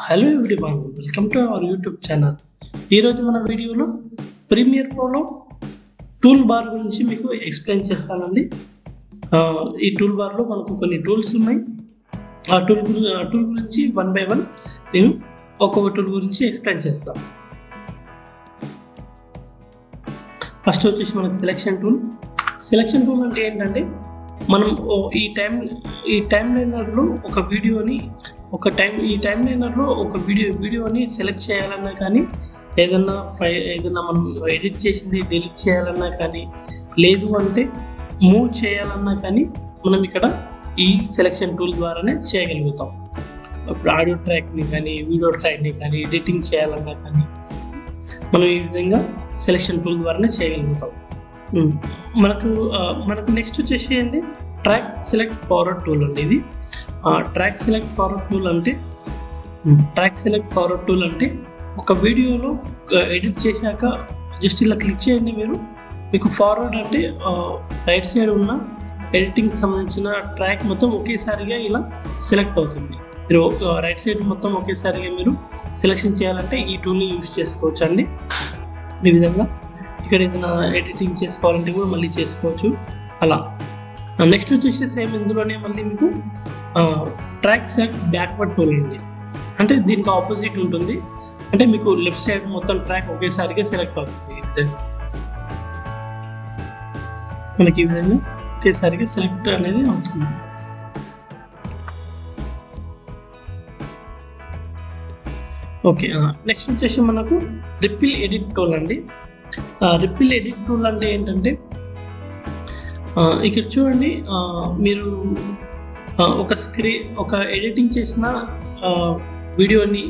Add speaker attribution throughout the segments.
Speaker 1: Hello everyone, welcome to our YouTube channel. ఈరోజు మన వీడియోలో ప్రీమియర్ ప్రోలో టూల్ బార్ గురించి మీకు ఎక్స్ప్లెయిన్ చేస్తానండి. ఈ టూల్ బార్లో మనకు కొన్ని టూల్స్ ఉన్నాయి. ఆ టూల్ గురించి వన్ బై వన్ నేను ఒక్కొక్క టూల్ గురించి ఎక్స్ప్లెయిన్ చేస్తాను. ఫస్ట్ వచ్చేసి మనకు సెలెక్షన్ టూల్ అంటే ఏంటంటే మనం ఈ టైం లైనర్లో ఒక వీడియోని వీడియోని సెలెక్ట్ చేయాలన్నా కానీ, ఏదన్నా మనం ఎడిట్ చేసింది డిలీట్ చేయాలన్నా కానీ, లేదు అంటే మూవ్ చేయాలన్నా కానీ మనం ఇక్కడ ఈ సెలెక్షన్ టూల్ ద్వారానే చేయగలుగుతాం. ఇప్పుడు ఆడియో ట్రాక్ని కానీ, వీడియో ట్రాక్ని కానీ ఎడిటింగ్ చేయాలన్నా కానీ మనం ఈ విధంగా సెలెక్షన్ టూల్ ద్వారానే చేయగలుగుతాం. మనకు నెక్స్ట్ వచ్చేసి అండి ట్రాక్ సెలెక్ట్ ఫార్వర్డ్ టూల్ అండి. ఇది ట్రాక్ సెలెక్ట్ ఫార్వర్డ్ టూల్ అంటే ఒక వీడియోలో ఎడిట్ చేశాక జస్ట్ ఇలా క్లిక్ చేయండి. మీకు ఫార్వర్డ్ అంటే రైట్ సైడ్ ఉన్న ఎడిటింగ్ సంబంధించిన ట్రాక్ మొత్తం ఒకేసారిగా ఇలా సెలెక్ట్ అవుతుంది. మీరు రైట్ సైడ్ మొత్తం ఒకేసారిగా మీరు సెలెక్షన్ చేయాలంటే ఈ టూల్ని యూజ్ చేసుకోవచ్చు అండి. ఈ విధంగా ఇక్కడ ఏదైనా ఎడిటింగ్ చేసుకోవాలంటే కూడా మళ్ళీ చేసుకోవచ్చు. అలా నెక్స్ట్ వచ్చేసి సేమ్ ఇందులోనే మళ్ళీ మీకు ట్రాక్ సెలెక్ట్ బ్యాక్వర్డ్ టూల్ అండి. అంటే దీనికి ఆపోజిట్ ఉంటుంది. అంటే మీకు లెఫ్ట్ సైడ్ మొత్తం ట్రాక్ ఒకేసారిగా సెలెక్ట్ అవుతుంది. మనకి ఈ విధంగా ఒకేసారిగా సెలెక్ట్ అనేది అవుతుంది. ఓకే, నెక్స్ట్ వచ్చేసి మనకు రిపిల్ ఎడిట్ టూల్ అండి. రిపిల్ ఎడిట్ టూల్ అంటే ఏంటంటే ఇక్కడ చూడండి, మీరు ఒక ఎడిటింగ్ చేసిన వీడియోని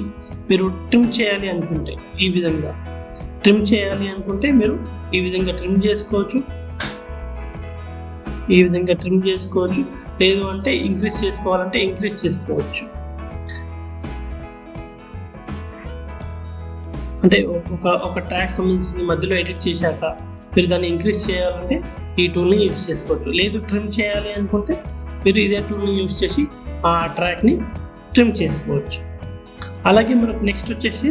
Speaker 1: మీరు ట్రిమ్ చేయాలి అనుకుంటే మీరు ఈ విధంగా ట్రిమ్ చేసుకోవచ్చు. లేదు అంటే ఇంక్రీజ్ చేసుకోవాలంటే ఇంక్రీజ్ చేసుకోవచ్చు. అంటే ఒక ట్రాక్ సంబంధించింది మధ్యలో ఎడిట్ చేశాక మీరు దాన్ని ఇంక్రీజ్ చేయాలంటే ఈ టూల్ని యూజ్ చేసుకోవచ్చు. లేదు ట్రిమ్ చేయాలి అనుకుంటే మీరు ఇదే టూల్ని యూజ్ చేసి ఆ ట్రాక్ని ట్రిమ్ చేసుకోవచ్చు. అలాగే మనకు నెక్స్ట్ వచ్చేసి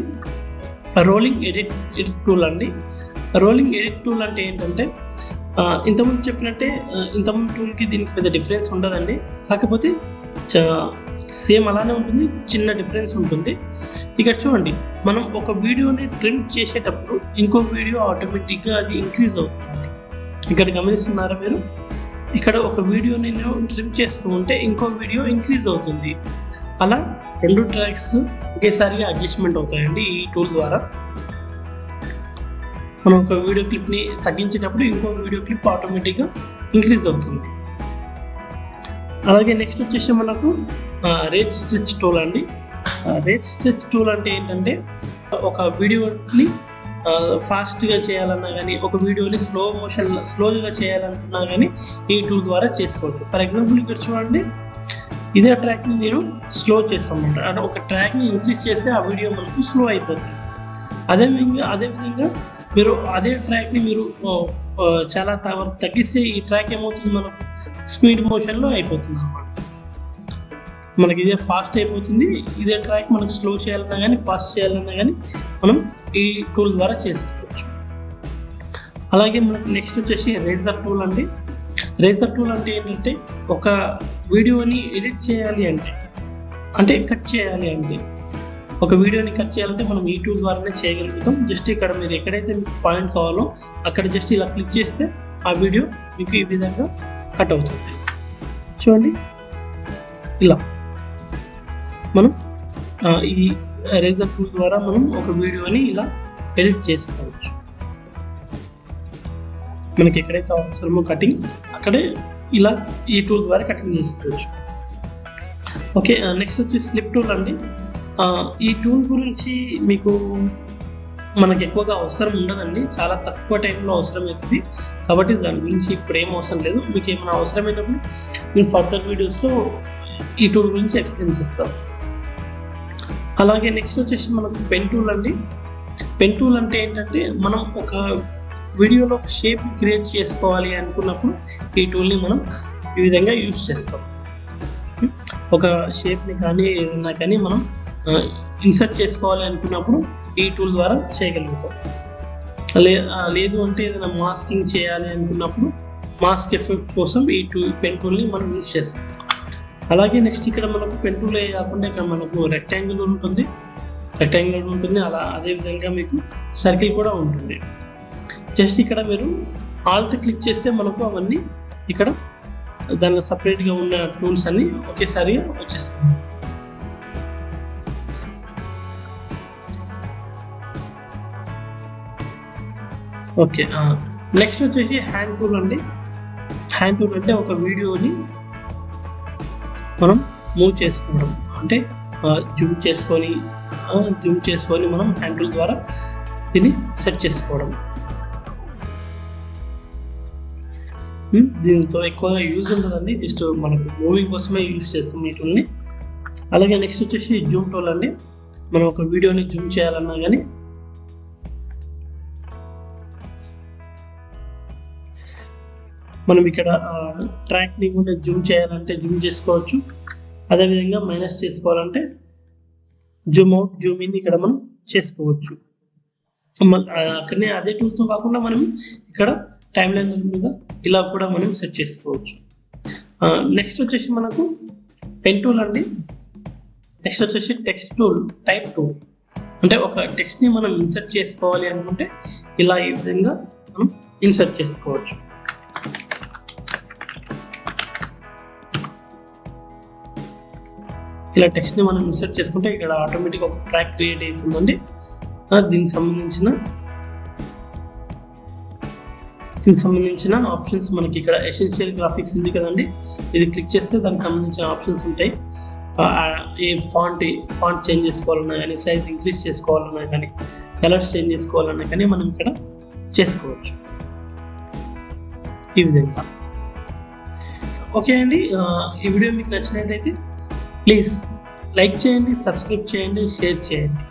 Speaker 1: రోలింగ్ ఎడిట్ టూల్ అండి. రోలింగ్ ఎడిట్ టూల్ అంటే ఏంటంటే ఇంతకుముందు చెప్పినట్టే ఇంతకుముందు టూల్కి దీనికి పెద్ద డిఫరెన్స్ ఉండదండి. కాకపోతే సేమ్ అలానే ఉంటుంది, చిన్న డిఫరెన్స్ ఉంటుంది. ఇక్కడ చూడండి, మనం ఒక వీడియోని ట్రిమ్ చేసేటప్పుడు ఇంకో వీడియో ఆటోమేటిక్గా అది ఇంక్రీజ్ అవుతుంది. ఇక్కడ గమనిస్తున్నారా మీరు? ఇక్కడ ఒక వీడియోని నేను ట్రిమ్ చేస్తూ ఉంటే ఇంకో వీడియో ఇంక్రీజ్ అవుతుంది. అలా రెండు ట్రాక్స్ ఒకేసారిగా అడ్జస్ట్మెంట్ అవుతాయండి ఈ టూల్ ద్వారా. మనం ఒక వీడియో క్లిప్ని తగ్గించేటప్పుడు ఇంకో వీడియో క్లిప్ ఆటోమేటిక్గా ఇంక్రీజ్ అవుతుంది. అలాగే నెక్స్ట్ వచ్చేసి మనకు రేట్ స్ట్రెచ్ టూల్ అండి. రేట్ స్ట్రెచ్ టూల్ అంటే ఏంటంటే ఒక వీడియోని ఫాస్ట్గా చేయాలన్నా కానీ, ఒక వీడియోని స్లోగా చేయాలనుకున్నా కానీ ఈ టూల్ ద్వారా చేసుకోవచ్చు. ఫర్ ఎగ్జాంపుల్ ఇక్కడ చూడండి, ఇదే ట్రాక్ని నేను స్లో చేస్తామన్నమాట. అంటే ఒక ట్రాక్ని ఇంక్రీజ్ చేస్తే ఆ వీడియో మనకు స్లో అయిపోతుంది. అదేవిధంగా మీరు అదే ట్రాక్ని మీరు చాలా వరకు తగ్గిస్తే ఈ ట్రాక్ ఏమవుతుంది, మనకు స్పీడ్ మోషన్లో అయిపోతుంది అన్నమాట. మనకి ఇదే ఫాస్ట్ అయిపోతుంది. ఇదే ట్రాక్ మనకు స్లో చేయాలన్నా కానీ, ఫాస్ట్ చేయాలన్నా కానీ మనం ఈ టూల్ ద్వారా చేసుకోవచ్చు. అలాగే మనకు నెక్స్ట్ వచ్చేసి రేజర్ టూల్ అండి. రేజర్ టూల్ అంటే ఏంటంటే ఒక వీడియోని ఎడిట్ చేయాలి అంటే కట్ చేయాలి అంటే, ఒక వీడియోని కట్ చేయాలంటే మనం ఈ టూల్ ద్వారానే చేయగలుగుతాం. జస్ట్ ఇక్కడ మీరు ఎక్కడైతే మీకు పాయింట్ కావాలో అక్కడ జస్ట్ ఇలా క్లిక్ చేస్తే ఆ వీడియో మీకు ఈ విధంగా కట్ అవుతుంది. చూడండి, ఇలా మనం ఈ ఎరేజర్ టూల్ ద్వారా మనం ఒక వీడియోని ఇలా ఎడిట్ చేసుకోవచ్చు. మనకి ఎక్కడైతే అవసరమో కటింగ్ అక్కడే ఇలా ఈ టూల్ ద్వారా కటింగ్ చేసుకోవచ్చు. ఓకే, నెక్స్ట్ వచ్చి స్లిప్ టూల్ అండి. ఈ టూల్ గురించి మనకు ఎక్కువగా అవసరం ఉండదండి, చాలా తక్కువ టైంలో అవసరం అవుతుంది. కాబట్టి దాని గురించి ఇప్పుడు ఏం అవసరం లేదు. మీకు ఏమైనా అవసరమైనప్పుడు నేను ఫర్దర్ వీడియోస్లో ఈ టూల్ గురించి ఎక్స్ప్లెయిన్ చేస్తాను. అలాగే నెక్స్ట్ వచ్చేసి మనకు పెన్ టూల్ అండి. పెన్ టూల్ అంటే ఏంటంటే మనం ఒక వీడియోలో షేప్ క్రియేట్ చేసుకోవాలి అనుకున్నప్పుడు ఈ టూల్ని మనం ఈ విధంగా యూజ్ చేస్తాం. ఒక షేప్ని కానీ ఏదన్నా కానీ మనం ఇన్సర్ట్ చేసుకోవాలి అనుకున్నప్పుడు ఈ టూల్ ద్వారా చేయగలుగుతాం. లేదు అంటే ఏదైనా మాస్కింగ్ చేయాలి అనుకున్నప్పుడు మాస్క్ ఎఫెక్ట్ కోసం ఈ పెన్ టూల్ని మనం యూజ్ చేస్తాం. అలాగే నెక్స్ట్ ఇక్కడ మనకు పెన్ టూల్ కాకుండా ఇక్కడ మనకు రెక్టాంగిల్ ఉంటుంది, అదేవిధంగా మీకు సర్కిల్ కూడా ఉంటుంది. జస్ట్ ఇక్కడ మీరు ఆల్ట్ క్లిక్ చేస్తే మనకు అవన్నీ ఇక్కడ దానికి సపరేట్గా ఉన్న టూల్స్ అన్ని ఒకేసారిగా వచ్చేస్తుంది. ఓకే, నెక్స్ట్ వచ్చేసి హ్యాండ్ టూల్ అండి. హ్యాండ్ టూల్ అంటే ఒక వీడియోని మనం మూవ్ చేసుకోవడం, అంటే జూమ్ చేసుకొని మనం హ్యాండ్ టూల్ ద్వారా దీన్ని సెట్ చేసుకోవడం. దీంతో ఎక్కువగా యూజ్ ఉండదండి, జస్ట్ మనకు మూవింగ్ కోసమే యూజ్ చేస్తాం ఈ టూల్ని. అలాగే నెక్స్ట్ వచ్చేసి జూమ్ టూల్ అండి. మనం ఒక వీడియోని జూమ్ చేయాలన్నా కానీ మనం ఇక్కడ ట్రాక్ని కూడా జూమ్ చేయాలంటే జూమ్ చేసుకోవచ్చు, అదేవిధంగా మైనస్ చేసుకోవాలంటే జూమ్ అవుట్ జూమ్ ఇన్ ఇక్కడ మనం చేసుకోవచ్చు. అక్కడనే అదే టూల్తో కాకుండా మనం ఇక్కడ టైమ్ లైన్ మీద ఇలా కూడా మనం సెట్ చేసుకోవచ్చు. నెక్స్ట్ వచ్చేసి మనకు పెన్ టూల్ అండి. నెక్స్ట్ వచ్చేసి టెక్స్ట్ టూల్ టైప్ టూల్, అంటే ఒక టెక్స్ట్ని మనం ఇన్సర్ట్ చేసుకోవాలి అనుకుంటే ఇలా ఈ విధంగా మనం ఇన్సర్ట్ చేసుకోవచ్చు. ఇలా టెక్స్ట్ని మనం ఇన్సర్ట్ చేసుకుంటే ఇక్కడ ఆటోమేటిక్గా ఒక ట్రాక్ క్రియేట్ అవుతుందండి. దీనికి సంబంధించిన ఆప్షన్స్ మనకి ఇక్కడ ఎసెన్షియల్ గ్రాఫిక్స్ ఉంది కదండి, ఇది క్లిక్ చేస్తే దానికి సంబంధించిన ఆప్షన్స్ ఉంటాయి. ఏ ఫాంట్ చేంజ్ చేసుకోవాలన్నా కానీ, సైజ్ ఇంక్రీజ్ చేసుకోవాలన్నా కానీ, కలర్స్ చేంజ్ చేసుకోవాలన్నా కానీ మనం ఇక్కడ చేసుకోవచ్చు ఈ విధంగా. ఓకే అండి, ఈ వీడియో మీకు నచ్చినట్టయితే ప్లీజ్ లైక్ చేయండి, సబ్స్క్రైబ్ చేయండి, షేర్ చేయండి.